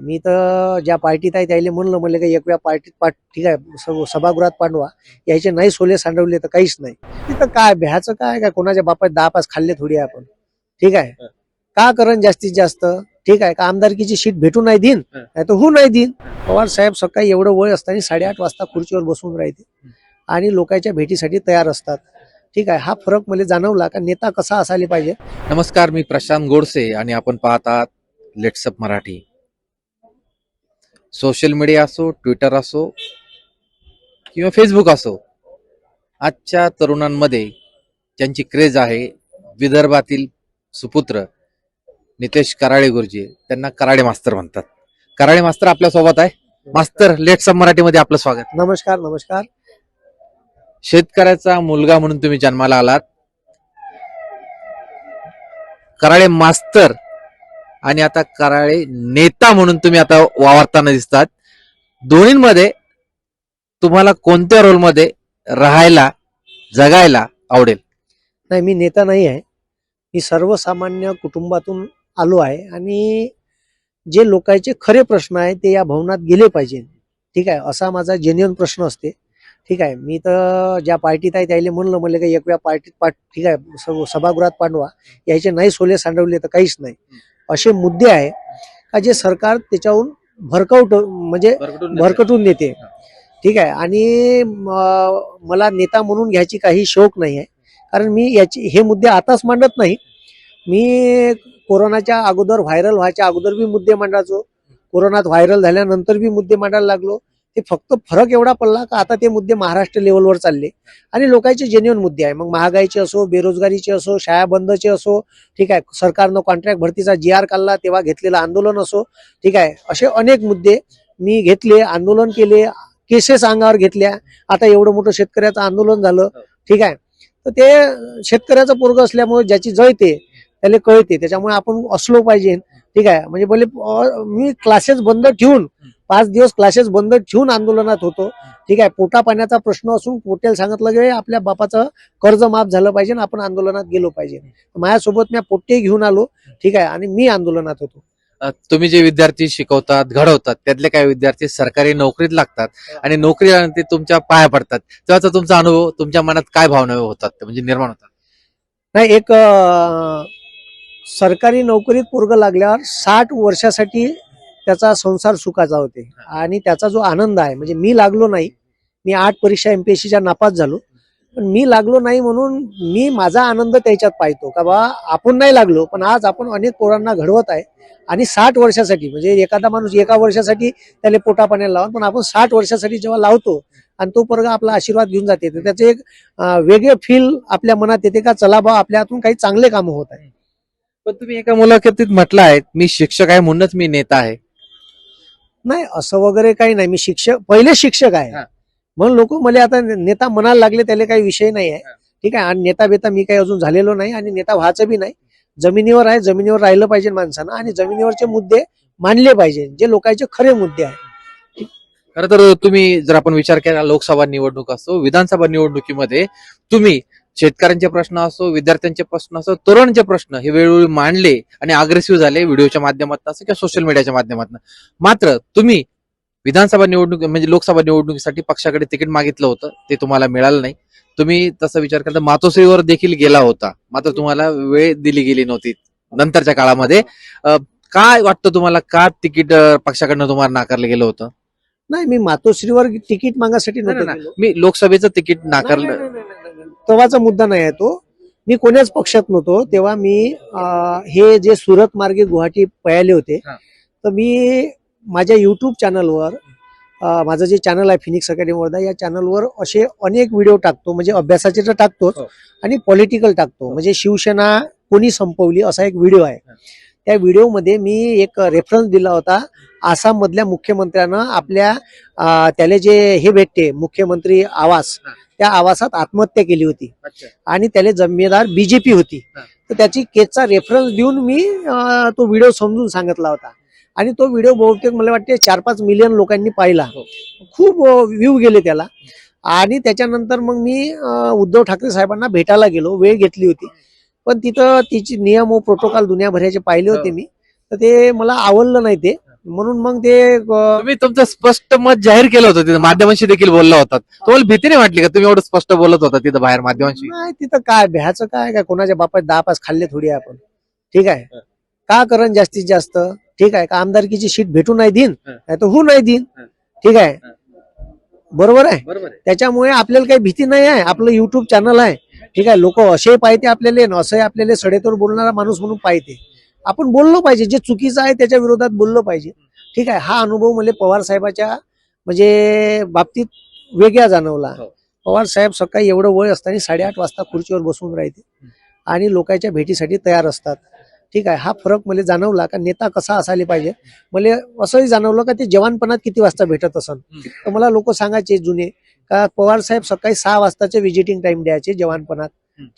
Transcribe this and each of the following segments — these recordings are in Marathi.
मी तर ज्या पार्टीत आहे त्याला म्हणलं का एक वेळा पार्टीत ठीक आहे सभागृहात पाठवा, यायचे नाही सोले सांडवले तर काहीच नाही. तिथं काय भ्याचं काय कोणाच्या बापात 10-5 खाल्ले थोडी आपण. ठीक आहे, का करण जास्तीत जास्त. ठीक आहे, का आमदारकीची सीट भेटू नाही देईन, नाही तर होऊ नाही देईन. पवार साहेब सकाळी एवढं वय असताना 8:30 वाजता खुर्चीवर बसून राहते आणि लोकांच्या भेटीसाठी तयार असतात. ठीक आहे, हा फरक मला जाणवला का नेता कसा असायला पाहिजे. नमस्कार, मी प्रशांत गोडसे आणि आपण पाहत आहात लेट्सअप मराठी. सोशल मीडिया असो, ट्विटर असो किंवा फेसबुक असो, आजच्या तरुणांमध्ये ज्यांची क्रेज आहे, विदर्भातील सुपुत्र नितेश कराळे गुरुजी, त्यांना कराळे मास्तर म्हणतात. कराळे मास्तर आपल्या सोबत आहे. मास्तर, लेट्सअप मराठीमध्ये आपलं स्वागत. नमस्कार. नमस्कार. शेतकऱ्याचा मुलगा म्हणून तुम्ही जन्माला आलात, कराळे मास्तर, आणि आता कराळे नेता म्हणून तुम्ही आता वावरताना दिसतात. दोन्हींमध्ये तुम्हाला कोणत्या रोलमध्ये राहायला, जगायला आवडेल? नाही, मी नेता नाही आहे. मी सर्वसामान्य कुटुंबातून आलो आहे आणि जे लोकांचे खरे प्रश्न आहेत ते या भवनात गेले पाहिजे. ठीक आहे, असा माझा जेन्युइन प्रश्न असते. ठीक आहे, मी तर ज्या पार्टीत आहे त्याला म्हणलं का एक वेळा पार्टीत ठीक आहे सभागृहात पाठवा, यायचे नाही सोले सांडवले तर काहीच नाही. असे मुद्दे आहे का जे सरकार त्याच्याहून भरकटून देते. ठीक आहे, आणि मला नेता म्हणून घ्यायची काही शौक नाही आहे, कारण मी हे मुद्दे आताच मांडत नाही. मी कोरोनाच्या अगोदर, व्हायरल व्हायच्या अगोदर बी मुद्दे मांडायचो, कोरोनात व्हायरल झाल्यानंतर बी मुद्दे मांडायला लागलो. ते फक्त फरक एवढा पडला का आता ते मुद्दे महाराष्ट्र लेवलवर चालले आणि लोकांचे जेन्युइन मुद्दे आहे. मग महागाईचे असो, बेरोजगारीचे असो, शाळा बंदचे असो, ठीक आहे, सरकारनं कॉन्ट्रॅक्ट भरतीचा GR काढला तेव्हा घेतलेलं आंदोलन असो, ठीक आहे, असे अनेक मुद्दे मी घेतले, आंदोलन केले, केसेस अंगावर घेतल्या. आता एवढं मोठं शेतकऱ्याचं आंदोलन झालं. ठीक आहे, तर ते शेतकऱ्याचं पोरग असल्यामुळे ज्याची जळते त्याला कळते, त्याच्यामुळे आपण असलो पाहिजे. ठीक आहे, म्हणजे बोले मी क्लासेस बंद ठेवून 5 दिवस क्लासेस बंद ठेवून आंदोलनात होतो. ठीक आहे, पोटा पाण्याचा प्रश्न असून पोटेल सांगितलं की आपल्या बापाचं कर्ज माफ झालं पाहिजे आणि आपण आंदोलनात गेलो पाहिजे. माझ्यासोबत मी पोटे घेऊन आलो. ठीक आहे, आणि मी आंदोलनात होतो. तुम्ही जे विद्यार्थी शिकवतात, घडवतात, त्यातले काही विद्यार्थी सरकारी नोकरीत लागतात आणि नोकरी ते तुमच्या पाया पडतात, तेव्हाचा तुमचा अनुभव, तुमच्या मनात काय भावना होतात, म्हणजे निर्माण होतात? नाही, एक सरकारी नोकरीत पोरग लागल्यावर 60 वर्षासाठी त्याचा संसार सुखाचा होते आणि त्याचा जो आनंद आहे, म्हणजे मी लागलो नाही, मी 8 परीक्षा MPSCच्या नापास झालो, पण मी लागलो नाही म्हणून मी माझा आनंद त्याच्यात पाहतो का बा आपण नाही लागलो, पण आज आपण अनेक पोरांना घडवत आहे. आणि 60 वर्षासाठी, म्हणजे एखादा माणूस एका वर्षासाठी त्याला पोटा पाण्याला लावून, पण आपण 60 वर्षासाठी जेव्हा लावतो आणि तो पोरगा आपला आशीर्वाद घेऊन जाते, तर त्याचे एक वेगळे फील आपल्या मनात येते का चला बा आपल्या हातून काही चांगले कामं होत आहे. पण तुम्ही एका मुलाखतीत म्हटलं आहे, मी शिक्षक आहे म्हणूनच मी नेता आहे. नाही, असं वगैरे काही नाही. मी पहिले शिक्षक आहे म्हणून लोक मला आता नेता म्हणायला लागले, त्याला काही विषय नाही आहे. ठीक आहे, आणि नेता बेता मी काही अजून झालेलो नाही आणि नेता व्हायचं बी नाही. जमिनीवर आहे, जमिनीवर राहिलं पाहिजे माणसानं आणि जमिनीवरचे मुद्दे मांडले पाहिजे, जे लोकांचे खरे मुद्दे आहेत. खरं तर तुम्ही जर आपण विचार केला, लोकसभा निवडणूक असो, विधानसभा निवडणुकीमध्ये तुम्ही शेतकऱ्यांचे प्रश्न असो, विद्यार्थ्यांचे प्रश्न असो, तरुणांचे प्रश्न हे वेळोवेळी मांडले आणि अग्रेसिव्ह झाले, व्हिडिओच्या माध्यमातून असो किंवा सोशल मीडियाच्या माध्यमातून. मात्र तुम्ही विधानसभा निवडणूक म्हणजे लोकसभा निवडणुकीसाठी पक्षाकडे तिकीट मागितलं होतं, ते तुम्हाला मिळालं नाही. तुम्ही तसा विचार करता मातोश्रीवर देखील गेला होता, मात्र तुम्हाला वेळ दिली गेली नव्हती नंतरच्या काळामध्ये. काय वाटतं तुम्हाला, का तिकीट पक्षाकडनं तुम्हाला नाकारलं गेलं होतं? नाही, मी मातोश्रीवर तिकीट मागासाठी नव्हतं, मी लोकसभेचं तिकीट नाकारलं. तेव्हाचा मुद्दा नाही आहे तो. मी कोण्याच पक्षात नव्हतो तेव्हा. मी हे जे सुरत मार्गे गुवाहाटी पळाले होते, तर मी माझ्या युट्यूब चॅनलवर, माझं जे चॅनल आहे फिनिक्स अकॅडमी वर्धा, या चॅनलवर असे अनेक व्हिडिओ टाकतो, म्हणजे अभ्यासाचे तर टाकतोच आणि पॉलिटिकल टाकतो. म्हणजे शिवसेना कोणी संपवली असा एक व्हिडिओ आहे. त्या व्हिडिओमध्ये मी एक रेफरन्स दिला होता, आसाम मधल्या मुख्यमंत्र्यानं आपल्या त्याला जे हे भेटते मुख्यमंत्री आवास, त्या आवासात आत्महत्या केली होती आणि त्याला जमेदार BJP होती. तर त्याची केसचा रेफरन्स देऊन मी तो व्हिडिओ समजून सांगितला होता आणि तो व्हिडिओ बहुतेक मला वाटते 4-5 मिलियन लोकांनी पाहिला. खूप व्ह्यू गेले त्याला. आणि त्याच्यानंतर मग मी उद्धव ठाकरे साहेबांना भेटायला गेलो, वेळ घेतली होती, पण तिथं तिची नियम व प्रोटोकॉल दुनियाभराचे पाहिले होते मी, तर ते मला आवडलं नाही ते. म्हणून मग ते तुम्ही तुमचं स्पष्ट मत जाहीर केलं होतं तिथं, माध्यमांशी देखील बोलला होतात. तुम्हाला भीती नाही वाटली का, तुम्ही एवढं स्पष्ट बोलत होता तिथं बाहेर माध्यमांशी? नाही तिथं काय भ्याचं काय कोणाच्या बापात 10-5 खाल्ले थोडी आहे आपण. ठीक आहे, का करण जास्तीत जास्त. ठीक आहे, का आमदारकीची शीट भेटू नाही देईन, नाही तर होऊ नाही देईन. ठीक आहे, बरोबर आहे. बरोबर आहे. त्याच्यामुळे आपल्याला काही भीती नाही आहे. आपलं युट्यूब चॅनल आहे. ठीक आहे, लोक असे पाहिजे आपल्याला आणि असंही आपल्याला सडेतोड बोलणारा माणूस म्हणून पाहिजे. आपण बोललो पाहिजे, जे चुकीचं आहे त्याच्या विरोधात बोललो पाहिजे. ठीक आहे, हा अनुभव मला पवार साहेबाच्या म्हणजे बाबतीत वेगळा जाणवला. पवार साहेब सकाळी एवढं वय असताना 8:30 वाजता खुर्चीवर बसून राहते आणि लोकांच्या भेटीसाठी तयार असतात. ठीक आहे, हा फरक मला जाणवला का नेता कसा असायला पाहिजे. मला असंही जाणवलं का ते जवानपणात किती वाजता भेटत असन. तर मला लोक सांगायचे जुने का पवार साहेब सकाळी 6 वाजताचे विजिटिंग टाइम द्यायचे जवानपणात.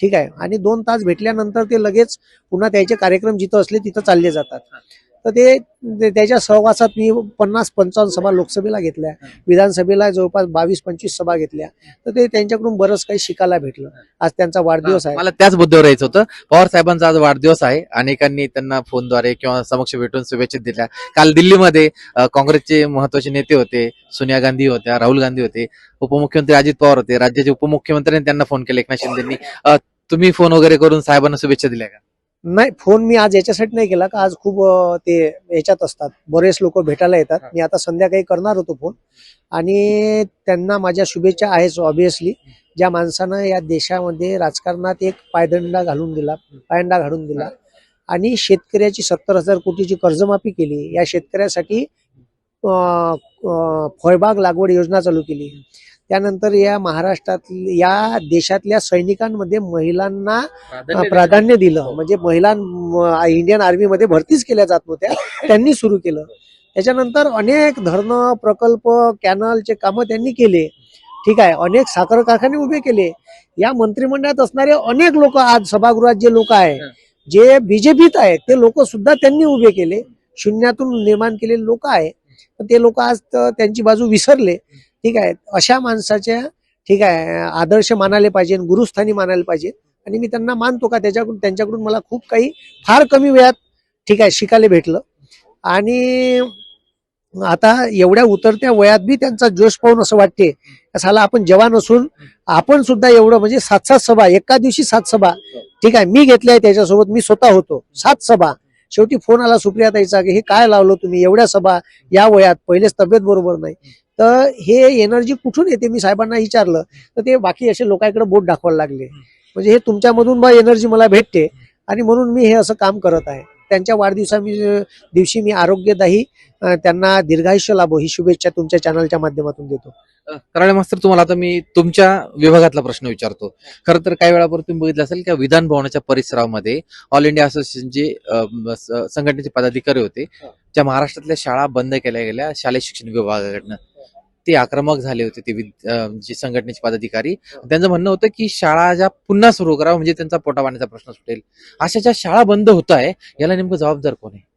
ठीक आहे, आणि 2 तास भेटल्यानंतर ते लगेच पुन्हा त्याचे कार्यक्रम जिथं असले तिथं चालले जातात. तर त्याच्या सहवासात मी 50-55 सभा लोकसभेला घेतल्या, विधानसभेला जवळपास 22-25 सभा घेतल्या. तर ते त्यांच्याकडून बरंच काही शिकायला भेटलं. आज त्यांचा वाढदिवस आहे. मला त्याच मुद्द्यावर यायचं होतं. पवार साहेबांचा आज वाढदिवस आहे. अनेकांनी त्यांना फोनद्वारे किंवा समक्ष भेटून शुभेच्छा दिल्या. काल दिल्लीमध्ये काँग्रेसचे महत्वाचे नेते होते, सोनिया गांधी होत्या, राहुल गांधी होते, उपमुख्यमंत्री अजित पवार होते, राज्याचे उपमुख्यमंत्र्यांनी त्यांना फोन केला, एकनाथ शिंदेंनी. तुम्ही फोन वगैरे करून साहेबांना शुभेच्छा दिल्या का? नाही, फोन मी आज याच्यासाठी नाही केला का आज खूप ते याच्यात असतात, बरेच लोक भेटायला येतात. मी आता संध्याकाळी करणार होतो फोन आणि त्यांना माझ्या शुभेच्छा आहेच ऑब्विसली. ज्या माणसानं या देशामध्ये राजकारणात एक पायंडा घालून दिला आणि शेतकऱ्याची 70,000 कोटीची कर्जमाफी केली. या शेतकऱ्यासाठी फळबाग लागवड योजना चालू केली. त्यानंतर या महाराष्ट्रात या देशातल्या सैनिकांमध्ये महिलांना प्राधान्य दिलं. म्हणजे महिला इंडियन आर्मीमध्ये भरतीच केल्या जात नव्हत्या, त्यांनी सुरू केलं. त्याच्यानंतर अनेक धरणं प्रकल्प कॅनलचे कामं त्यांनी केले. ठीक आहे, अनेक साखर कारखाने उभे केले. या मंत्रिमंडळात असणारे अनेक लोक आज सभागृहात जे लोक आहे, जे बीजेपीत आहेत, ते लोक सुद्धा त्यांनी उभे केले. शून्यातून निर्माण केलेले लोक आहे. ते लोक आज त्यांची बाजू विसरले. ठीक आहे, अशा माणसाच्या ठीक आहे आदर्श मानायला पाहिजे, गुरुस्थानी मानायला पाहिजे. आणि मी त्यांना मानतो का त्यांच्याकडून मला खूप काही फार कमी वेळात ठीक आहे शिकायला भेटलं. आणि आता एवढ्या उतरत्या वयात बी त्यांचा जोश पाहून असं वाटते साला आपण जवान असून आपण सुद्धा एवढं म्हणजे 7 सभा एका दिवशी 7 सभा ठीक आहे मी घेतल्या त्याच्यासोबत. मी स्वतः होतो 7 सभा. शेवटी फोन आला सुप्रियाताईचा की हे काय लावलं तुम्ही एवढ्या सभा या वयात, पहिलेच तब्येत बरोबर नाही. तर हे एनर्जी कुठून येते मी साहेबांना विचारलं तर ते बाकी असे लोकांकडे बोट दाखवायला लागले. म्हणजे हे तुमच्यामधून बा एनर्जी मला भेटते आणि म्हणून मी हे असं काम करत आहे. त्यांच्या दिवशी मी आरोग्यदायी त्यांना दीर्घायुष्य लाभो ही शुभेच्छा तुमच्या चॅनलच्या माध्यमातून देतो. कराळे मास्तर, तुम्हाला आता मी तुमच्या विभागातला प्रश्न विचारतो. खरं तर काही वेळापूर्वी तुम्ही बघितलं असेल की विधान भवनाच्या परिसरामध्ये ऑल इंडिया असोसिएशनचे संघटनेचे पदाधिकारी होते, ज्या महाराष्ट्रातल्या शाळा बंद केल्या गेल्या शालेय शिक्षण विभागाकडनं. ते आक्रमक झाले होते ते जे संघटनेचे पदाधिकारी. त्यांचं म्हणणं होतं की शाळा ज्या पुन्हा सुरू करा म्हणजे त्यांचा पोटा पाण्याचा प्रश्न सुटेल. अशा ज्या शाळा बंद होत आहे याला नेमकं जबाबदार कोण आहे?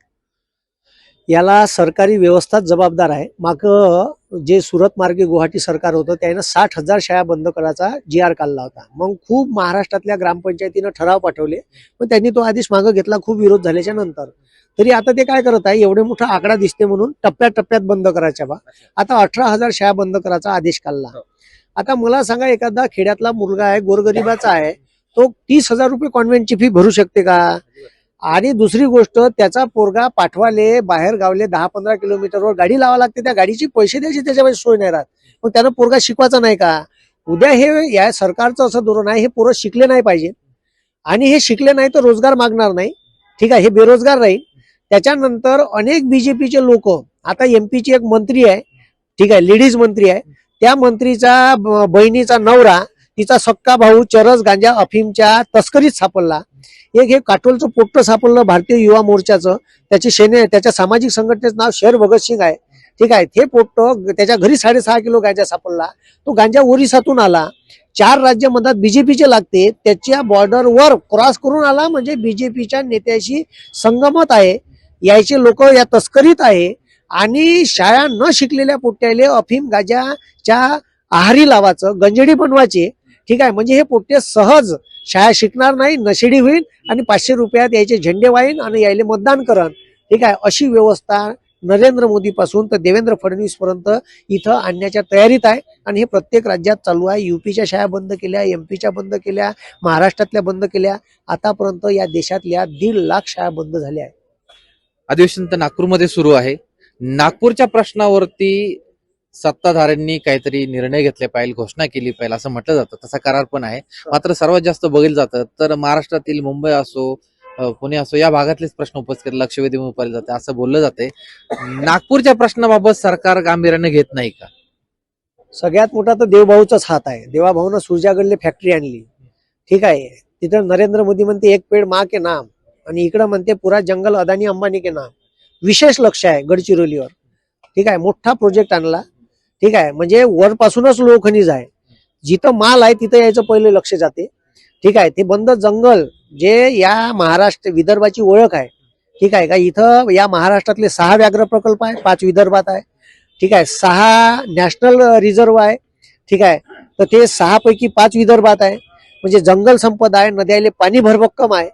याला सरकारी व्यवस्थाच जबाबदार आहे. माग जे सुरत मार्गे गुवाहाटी सरकार होतं त्यानं 60,000 शाळा बंद करायचा GR काढला होता. मग खूप महाराष्ट्रातल्या ग्रामपंचायतीनं ठराव पाठवले, पण त्यांनी तो आदेश मागं घेतला खूप विरोध झाल्याच्या नंतर. तरी आता ते काय करत आहे, एवढे मोठा आकडा दिसते म्हणून टप्प्याटप्प्यात बंद करायच्या बा. आता 18,000 शाळा बंद करायचा आदेश काढला. आता मला सांगा, एखादा खेड्यातला मुलगा आहे, गोरगरिबाचा आहे, तो 30,000 रुपये कॉन्व्हेंटची फी भरू शकते का? आणि दुसरी गोष्ट, त्याचा पोरगा पाठवाले बाहेर गावले 10-15 किलोमीटरवर गाडी लावा लागते, त्या गाडीची पैसे द्यायची त्याच्यामध्ये सोय नाही राहत. मग त्यानं पोरगा शिकवायचा नाही का? उद्या हे या सरकारचं असं धोरण आहे, हे पोरं शिकले नाही पाहिजे आणि हे शिकले नाही तर रोजगार मागणार नाही. ठीक आहे, हे बेरोजगार राहील. त्याच्यानंतर अनेक बीजेपीचे लोक, आता MP ची एक मंत्री आहे, ठीक आहे, लेडीज मंत्री आहे, त्या मंत्रीचा बहिणीचा नवरा, तिचा सक्का भाऊ चरस गांजा अफीमच्या तस्करीत सापडला. एक हे काटोलचं पोट्ट सापडलं भारतीय युवा मोर्चाचं, त्याच्या सामाजिक संघटनेचं नाव शेर भगतसिंग आहे. ठीक आहे, ते पोट्ट त्याच्या घरी 6.5 किलो गांजा सापडला. तो गांजा ओरिसातून आला, 4 राज्यामध्ये बीजेपीचे लागते, त्याच्या बॉर्डरवर क्रॉस करून आला, म्हणजे बीजेपीच्या नेत्याशी संगमत आहे. यायचे लोक या तस्करीत आहे आणि शाळा न शिकलेल्या पोट्ट्याले अफीम गांजाच्या आहारी लावायचं, गंजडी बनवायचे. ठीक आहे, म्हणजे हे पोट्टे सहज शाळा शिकणार नाही, नशेडी होईल आणि 500 रुपयात यायचे झेंडे वाईन आणि यायले मतदान करण. ठीक आहे, अशी व्यवस्था नरेंद्र मोदी पासून तर देवेंद्र फडणवीस पर्यंत इथं आणण्याच्या तयारीत आहे. आणि हे प्रत्येक राज्यात चालू आहे. युपीच्या शाळा बंद केल्या, एमपीच्या बंद केल्या, महाराष्ट्रातल्या बंद केल्या. आतापर्यंत या देशातल्या 1.5 लाख शाळा बंद झाल्या आहेत. अधिवेशन तर नागपूरमध्ये सुरू आहे. नागपूरच्या प्रश्नावरती सत्ताधाऱ्यांनी काहीतरी निर्णय घेतले पाहिजे, घोषणा केली पाहिजे असं म्हटलं जातं. तसा करार पण आहे. मात्र सर्वात जास्त बघितलं जातं तर महाराष्ट्रातील मुंबई असो, पुणे असो, या भागातलेच प्रश्न उपस्थित लक्ष वेधून पाहिले जाते असं बोललं जाते. नागपूरच्या प्रश्नाबाबत सरकार गांभीर्याने घेत नाही का? सगळ्यात मोठा तर देवभाऊचाच हात आहे. देवाभाऊनं सुरजागडले फॅक्टरी आणली. ठीक आहे. तिथं नरेंद्र मोदी म्हणते एक पेड माँ के नाम, आणि इकडं म्हणते पुरा जंगल अदानी अंबानी के नाम. विशेष लक्ष आहे गडचिरोलीवर. ठीक आहे. मोठा प्रोजेक्ट आणला. ठीक आहे. म्हणजे वरपासूनच लोहखनिज आहे. जिथं माल आहे तिथं यायचं पहिले लक्ष जाते. ठीक आहे. ते बंद जंगल जे या महाराष्ट्र विदर्भाची ओळख आहे. ठीक आहे का. इथं या महाराष्ट्रातले 6 व्याघ्र प्रकल्प आहे, 5 विदर्भात आहे. ठीक आहे. 6 नॅशनल रिझर्व आहे. ठीक आहे. तर ते 6 पैकी 5 विदर्भात आहे. म्हणजे जंगल संपदा आहे, नद्याले पाणी भरभक्कम आहे.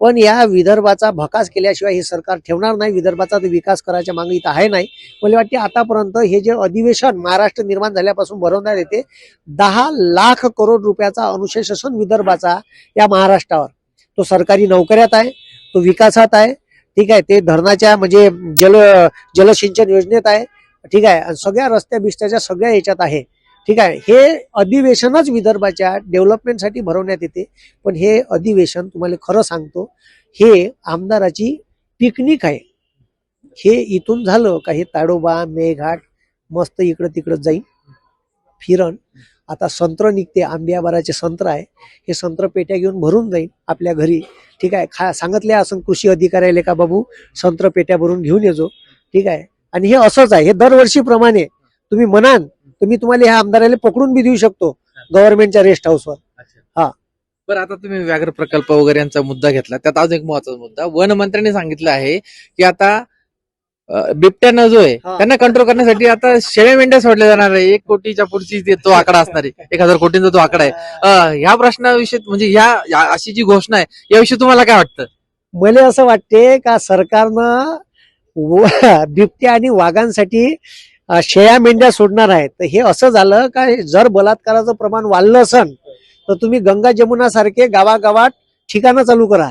पण या विदर्भाचा भकास केल्याशिवाय हे सरकार ठेवणार नाही. विदर्भाचा तर विकास करायच्या मागे इथं आहे नाही. मला वाटते आतापर्यंत हे जे अधिवेशन महाराष्ट्र निर्माण झाल्यापासून भरवण्यात येते 10 लाख करोड रुपयाचा अनुशेषण विदर्भाचा या महाराष्ट्रावर. तो सरकारी नोकऱ्यात आहे, तो विकासात आहे. ठीक आहे. ते धरणाच्या म्हणजे जलसिंचन योजनेत आहे. ठीक आहे. आणि सगळ्या रस्त्या बिस्त्याच्या सगळ्या याच्यात आहे. ठीक आहे. हे अधिवेशनच विदर्भाच्या डेव्हलपमेंटसाठी भरवण्यात येते. पण हे अधिवेशन तुम्हाला खरं सांगतो, हे आमदाराची पिकनिक आहे. हे इथून झालं का हे ताडोबा मेघाट मस्त इकडं तिकडं जाईन फिरण. आता संत्र निघते, आंब्याबाराचे संत्र आहे. हे संत्र पेट्या घेऊन भरून जाईन आपल्या घरी. ठीक आहे. सांगितले असं कृषी अधिकाऱ्याला का बाबू संत्र पेट्या भरून घेऊन येजो. ठीक आहे. आणि हे असंच आहे. हे दरवर्षीप्रमाणे तुम्ही म्हणाल तर मी तुम्हाला ह्या आमदाराला पकडून बी देऊ शकतो गव्हर्नमेंटच्या रेस्ट हाऊसवर. हा. बरं, आता तुम्ही व्याघ्र प्रकल्प वगैरे यांचा मुद्दा घेतला, त्यात अजून एक महत्वाचा मुद्दा, वन मंत्र्यांनी सांगितलं आहे की आता बिबट्यांना जो आहे त्यांना कंट्रोल करण्यासाठी आता शेळ्या मेंढ्या सोडल्या जाणार आहे. 1 कोटीच्या पुढची तो आकडा असणार आहे, 1000 कोटींचा तो आकडा आहे. ह्या प्रश्नाविषयी म्हणजे ह्या अशी जी घोषणा आहे याविषयी तुम्हाला काय वाटतं? मला असं वाटते का सरकारनं बिबट्या आणि वाघांसाठी शेळ्या मेंढ्या सोडणार आहे. तर हे असं झालं का जर बलात्काराचं प्रमाण वाढलं असन तर तुम्ही गंगा जमुना सारखे गावागावात ठिकाणं चालू करा.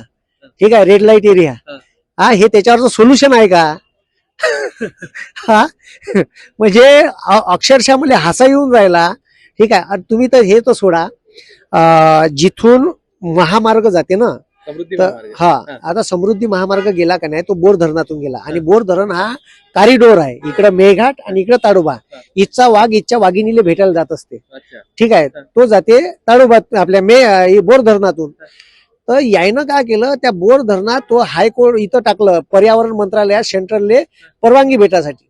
ठीक आहे. Red light area. हा. हे त्याच्यावरचं सोल्युशन आहे का? हा. म्हणजे अक्षरशः मला हसा येऊन राहिला. ठीक आहे. आणि तुम्ही तर हे तर सोडा, जिथून महामार्ग जाते ना, हा. आता समृद्धी महामार्ग गेला का नाही, तो बोर धरणातून गेला. आणि बोर धरण हा कॉरिडोर आहे. इकडं मेघाट आणि इकडं ताडोबा. इथचा वाघ इथच्या वाघिणीला भेटायला जात असते. ठीक आहे. तो जाते ताडोबा आपल्या बोर धरणातून. तर यायनं काय केलं, त्या बोर धरणात तो हायकोर्ट इथं टाकलं, पर्यावरण मंत्रालयात सेंट्रलले परवानगी भेटासाठी.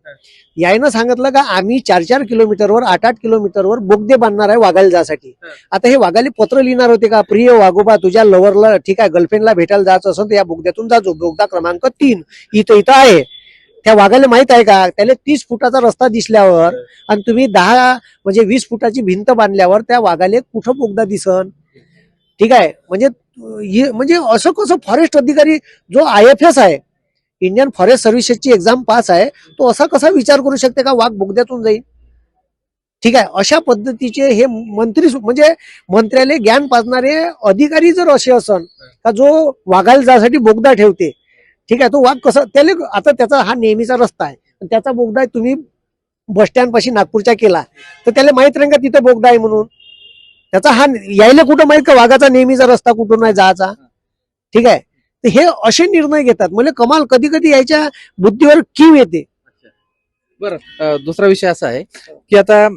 यायनं सांगितलं का आम्ही 4-4 किलोमीटरवर 8-8 किलोमीटरवर बोगदे बांधणार आहे वाघाला जासाठी. आता हे वाघाले पत्र लिहिणार होते का, प्रिय वाघोबा तुझ्या लव्हरला ठीक आहे गर्लफ्रेंडला भेटायला जायचं असेल तर या बोगद्यातून जाजो. बोगदा क्रमांक 3 इथं आहे. त्या वाघाला माहित आहे का, त्याला 30 फुटाचा रस्ता दिसल्यावर आणि तुम्ही 10 म्हणजे 20 फुटाची भिंत बांधल्यावर त्या वाघाले कुठं बोगदा दिसन? ठीक आहे. म्हणजे असं कसं फॉरेस्ट अधिकारी जो IFS आहे, इंडियन फॉरेस्ट सर्व्हिसेसची एक्झाम पास आहे, तो असा कसा विचार करू शकते का वाघ बोगद्यातून जाईल? ठीक आहे. अशा पद्धतीचे हे मंत्री म्हणजे मंत्र्याला ज्ञान पाजणारे अधिकारी जर असे असन का जो वाघाला जासाठी बोगदा ठेवते. ठीक आहे. तो वाघ कसं त्याला, आता त्याचा हा नेहमीचा रस्ता आहे, त्याचा बोगदा तुम्ही बस स्टँड पाशी नागपूरच्या केला तर त्याला माहित राहील का तिथं बोगदा आहे म्हणून? त्याचा हा यायला कुठं माहित का वाघाचा नेहमीचा रस्ता कुठून नाही जायचा? ठीक आहे. तर हे असे निर्णय घेतात. म्हणजे कमाल कधी कधी याच्या बुद्धीवर कीव येते. बरं, दुसरा विषय असा आहे की आता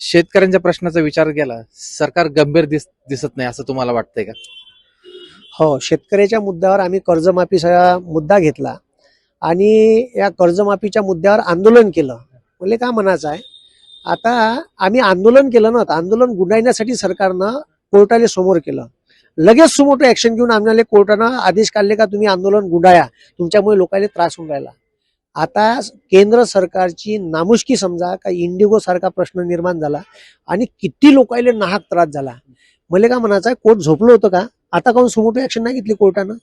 शेतकऱ्यांच्या प्रश्नाचा विचार केला, सरकार गंभीर दिसत नाही असं तुम्हाला वाटतंय का? हो. शेतकऱ्याच्या मुद्द्यावर आम्ही कर्जमाफीचा मुद्दा घेतला आणि या कर्जमाफीच्या मुद्द्यावर आंदोलन केलं. म्हणजे काय म्हणायचं आहे, आता आम्ही आंदोलन केलं ना, तर आंदोलन गुंडाळण्यासाठी सरकारनं कोर्टाला समोर केलं. लगेच सुमोटो ऍक्शन घेऊन आम्हाला कोर्टानं आदेश काढले का तुम्ही आंदोलन गुंडाळा, तुमच्यामुळे लोकांना त्रास होऊन राहिला. आता केंद्र सरकारची नामुष्की समजा का इंडिगो सारखा प्रश्न निर्माण झाला आणि किती लोकांना नाहक त्रास झाला. मला काय म्हणायचं आहे, कोर्ट झोपलं होतं का? आता काऊन सुमोटो ऍक्शन नाही घेतली कोर्टानं?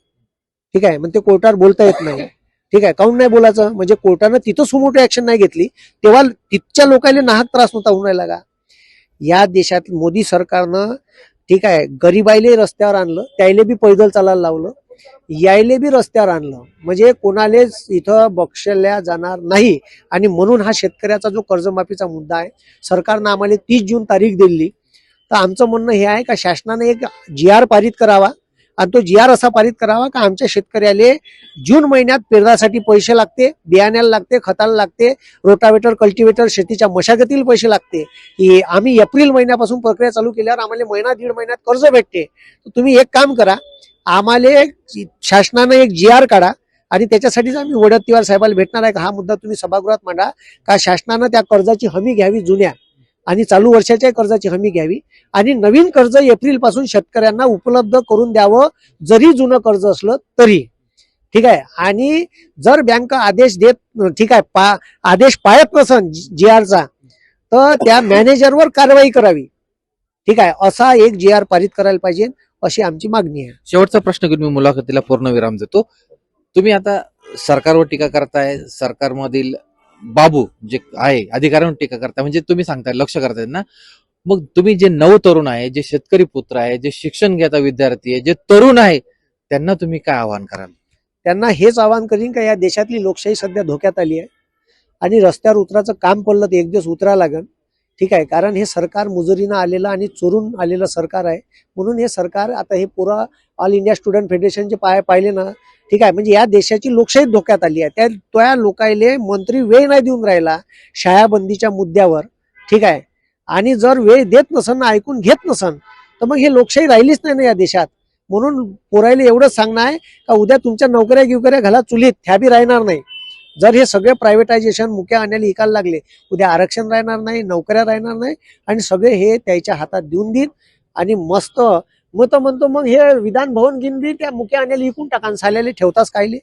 ठीक आहे. मग ते कोर्टावर बोलता येत नाही. ठीक आहे, काऊन नाही बोलायचं? म्हणजे कोर्टानं तिथं सुमोटो ऍक्शन नाही घेतली तेव्हा तिथच्या लोकांना नाहक त्रास नव्हता होऊन राहिला का? या देशात मोदी सरकारनं ठीक आहे गरीबाईले रस्त्यावर आणलं, त्याले बी पैदल चालायला लावलं, यायले बी रस्त्यावर आणलं, म्हणजे कोणालेच इथं बक्षल्या जाणार नाही. आणि म्हणून हा शेतकऱ्याचा जो कर्जमाफीचा मुद्दा आहे, सरकारनं आम्हाला 30 जून तारीख दिली. तर आमचं म्हणणं हे आहे का शासनाने एक GR पारित करावा आणि तो GR असा पारित करावा का आमच्या शेतकऱ्याले जून महिन्यात पेरण्यासाठी पैसे लागते, बियाण्याला लागते, खताला लागते, रोटावेटर, कल्टिवेटर, शेतीच्या मशागतीला पैसे लागते. आम्ही एप्रिल महिन्यापासून प्रक्रिया चालू केल्यावर आम्हाला महिना दीड महिन्यात कर्ज भेटते. तर तुम्ही एक काम करा, आम्हाला शासनानं एक GR काढा आणि त्याच्यासाठीच आम्ही वडत्तीवार साहेबाला भेटणार आहे का हा मुद्दा तुम्ही सभागृहात मांडा का शासनानं त्या कर्जाची हमी घ्यावी, जुन्या आणि चालू वर्षाच्या कर्जाची हमी घ्यावी आणि नवीन कर्ज एप्रिल पासून शेतकऱ्यांना उपलब्ध करून द्यावं, जरी जुनं कर्ज असलं तरी. ठीक आहे, आणि जर बँक आदेश देत ठीक आहे आदेश पाळत नसन GRचा तर त्या मॅनेजरवर कारवाई करावी. ठीक आहे, असा एक GR पारित करायला पाहिजे अशी आमची मागणी आहे. शेवटचा प्रश्न घेऊन मी मुलाखतीला पूर्ण विराम देतो. तुम्ही आता सरकारवर टीका करताय, सरकारमधील बाबू जे आहे अधिकाऱ्यांवर टीका करताय, म्हणजे तुम्ही सांगताय लक्ष करतायत ना. मग तुम्ही जे नव तरुण आहे, जे शेतकरी पुत्र आहे, जे शिक्षण घेता विद्यार्थी आहे, जे तरुण आहे, त्यांना तुम्ही काय आवाहन कराल? त्यांना हेच आवाहन करीन का या देशातली लोकशाही सध्या धोक्यात आली आहे आणि रस्त्यावर उतराचं काम पडलं तर एक दिवस उतरा लागेल. ठीक आहे, कारण हे सरकार मुजरीनं आलेलं आणि चोरून आलेलं सरकार आहे. म्हणून हे सरकार आता हे पुरा ऑल इंडिया स्टुडंट फेडरेशनचे पाहिले ना, ठीक आहे, म्हणजे या देशाची लोकशाही धोक्यात आली आहे. त्या लोकायले मंत्री वेळ नाही देऊन राहिला शाळाबंदीच्या मुद्द्यावर. ठीक आहे, आणि जर वेळ देत नसन, ऐकून घेत नसन, तर मग हे लोकशाही राहिलीच नाही ना या देशात. म्हणून पोरायला एवढंच सांगणं आहे का उद्या तुमच्या नोकऱ्या गिवकऱ्या घाला चुलीत, त्या बी राहणार नाही. जर हे सगळे प्रायव्हेटायझेशन मुक्या आणण्याला इकायला लागले, उद्या आरक्षण राहणार नाही, नोकऱ्या राहणार नाही आणि सगळे हे त्याच्या हातात देऊन देईन. आणि मस्त मग म्हणतो मग हे विधान भवन घेऊन बी त्या मुक्या आणण्याला इकून टाका, साल्याला ठेवताच कायले.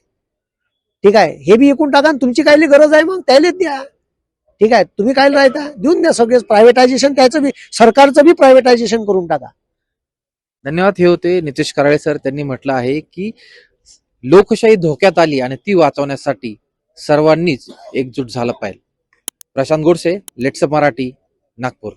ठीक आहे, हे बी इकून टाका, तुमची कायली गरज आहे मग त्यालाच द्या. ठीक आहे, तुम्ही काय राहता, देऊन द्या सगळे प्रायव्हेटायझेशन, त्याचं बी सरकारचं बी प्रायव्हेटायझेशन करून टाका. धन्यवाद. हे होते नितेश कराळे सर. त्यांनी म्हटलं आहे की लोकशाही धोक्यात आली आणि ती वाचवण्यासाठी सर्वांनीच एकजूट झालं पाहिजे. प्रशांत गोडसे, लेट्स मराठी, नागपूर.